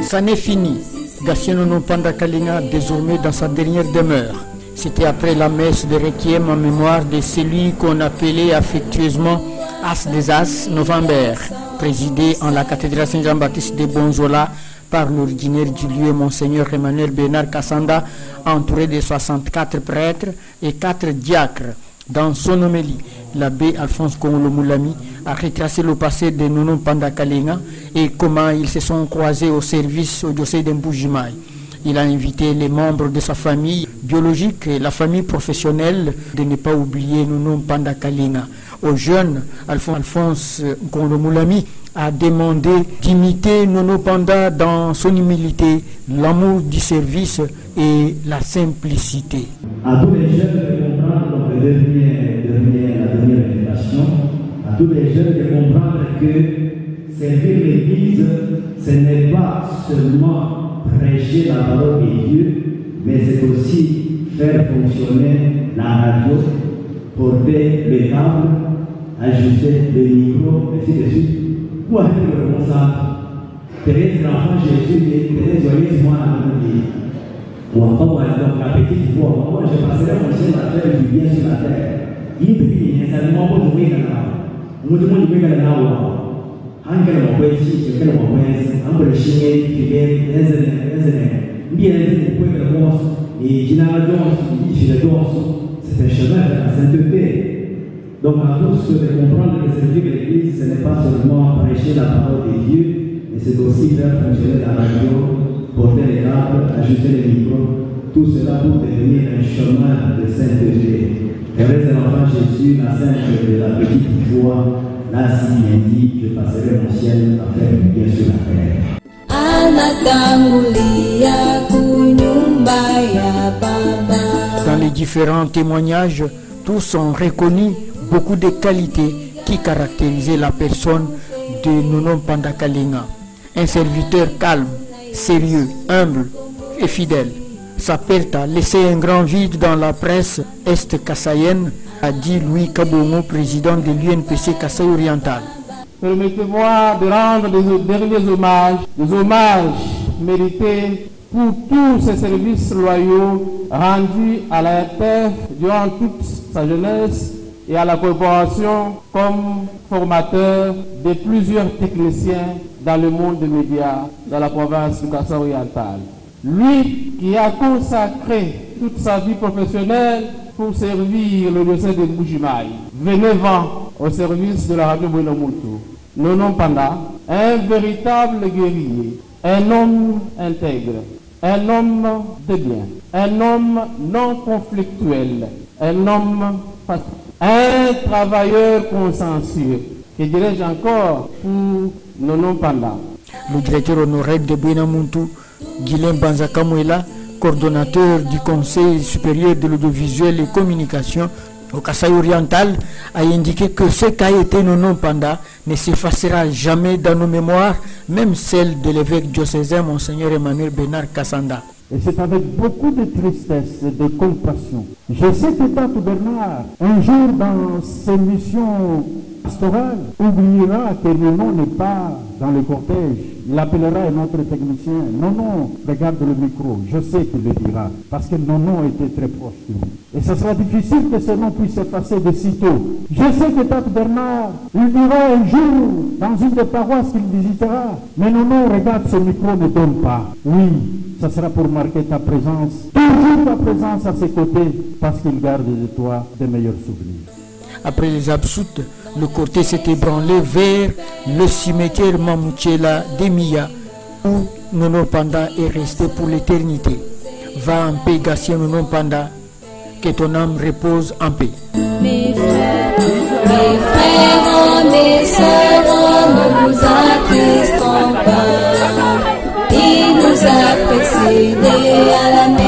Ça n'est fini. Gatien Nono Panda Kalinga, désormais dans sa dernière demeure. C'était après la messe de requiem en mémoire de celui qu'on appelait affectueusement As des As November, présidé en la cathédrale Saint-Jean-Baptiste de Bonzola par l'originaire du lieu, Monseigneur Emmanuel Bernard Kassanda, entouré de 64 prêtres et 4 diacres. Dans son homélie, l'abbé Alphonse Kongolo Moulami a retracé le passé de Nono Panda Kalinga et comment ils se sont croisés au service au diocèse de Mbujimaï. Il a invité les membres de sa famille biologique et la famille professionnelle de ne pas oublier Nono Panda Kalinga. Aux jeunes, Alphonse Kongolo Moulami a demandé d'imiter Nono Panda dans son humilité, l'amour du service et la simplicité. À tous les jeunes de comprendre la dernière invitation, à tous les jeunes de comprendre que servir l'Église, ce n'est pas seulement prêcher la parole de Dieu, mais c'est aussi faire fonctionner la radio, porter les tables, ajuster les micros, ainsi de suite. Pour être le responsable, Thérèse, l'enfant Jésus, Thérèse, joyeusement à la vie. Ou encore, donc, la petite voix, moi, je passerai mon ciel à faire du bien sur la terre. Il peut dire, c'est un moment pour nous mettre là. Nous devons nous mettre là. Anche non puoi dire, che non puoi essere, anche le scimmie, che essere, bien pour que le monstre, et qui n'a pas d'os, qui n'a pas d'os, c'est un chemin vers la sainteté. Donc, à tous ceux de comprendre que servir l'Église, ce n'est pas seulement prêcher la parole de Dieu, mais c'est aussi faire fonctionner la radio, porter les tables, ajuster les micros, tout cela pour devenir un chemin de sainteté. Thérèse de l'enfant Jésus, la sainte de la petite voix, là, si bien dit, je passerai mon ciel à faire du bien sur la terre. Dans les différents témoignages, tous ont reconnu beaucoup de qualités qui caractérisaient la personne de Nono Panda Kalinga. Un serviteur calme, sérieux, humble et fidèle. Sa perte a laissé un grand vide dans la presse est-kassaïenne, a dit Louis Kabongo, président de l'UNPC Kasaï Oriental. Permettez-moi de rendre des derniers hommages, des hommages mérités pour tous ces services loyaux rendus à la RTF durant toute sa jeunesse et à la corporation comme formateur de plusieurs techniciens dans le monde des médias dans la province du Kasaï Oriental. Lui qui a consacré toute sa vie professionnelle pour servir le diocèse de Mbujimaï, vénévant au service de la radio Bouénamoultou. Nono Panda, un véritable guerrier, un homme intègre, un homme de bien, un homme non conflictuel, un homme pacifique, un travailleur consciencieux. Que dirais-je encore pour Nono Panda? Le directeur honoraire de Bouénamoultou, Guilain Banzakamouela, coordonnateur du Conseil supérieur de l'audiovisuel et communication au Kasaï Oriental, a indiqué que ce qu'a été Nono Panda ne s'effacera jamais dans nos mémoires, même celle de l'évêque diocésain Monseigneur Emmanuel Bernard Kassanda. Et c'est avec beaucoup de tristesse et de compassion. Je sais que Tante Bernard, un jour dans ses missions pastorales, oubliera que Nono n'est pas dans le cortège. Il appellera un autre technicien. Nono, regarde le micro. Je sais qu'il le dira. Parce que Nono était très proche de lui. Et ce sera difficile que ce nom puisse s'effacer de sitôt. Je sais que Tante Bernard, il dira un jour, dans une des paroisses qu'il visitera, mais Nono, regarde, ce micro ne donne pas. Oui, ça sera pour marquer ta présence, toujours ta présence à ses côtés, parce qu'il garde de toi des meilleurs souvenirs. Après les absoutes, le cortège s'est ébranlé vers le cimetière Mamouchela d'Emia, où Nono Panda est resté pour l'éternité. Va en paix, Gatien Nono Panda, que ton âme repose en paix. succéder à la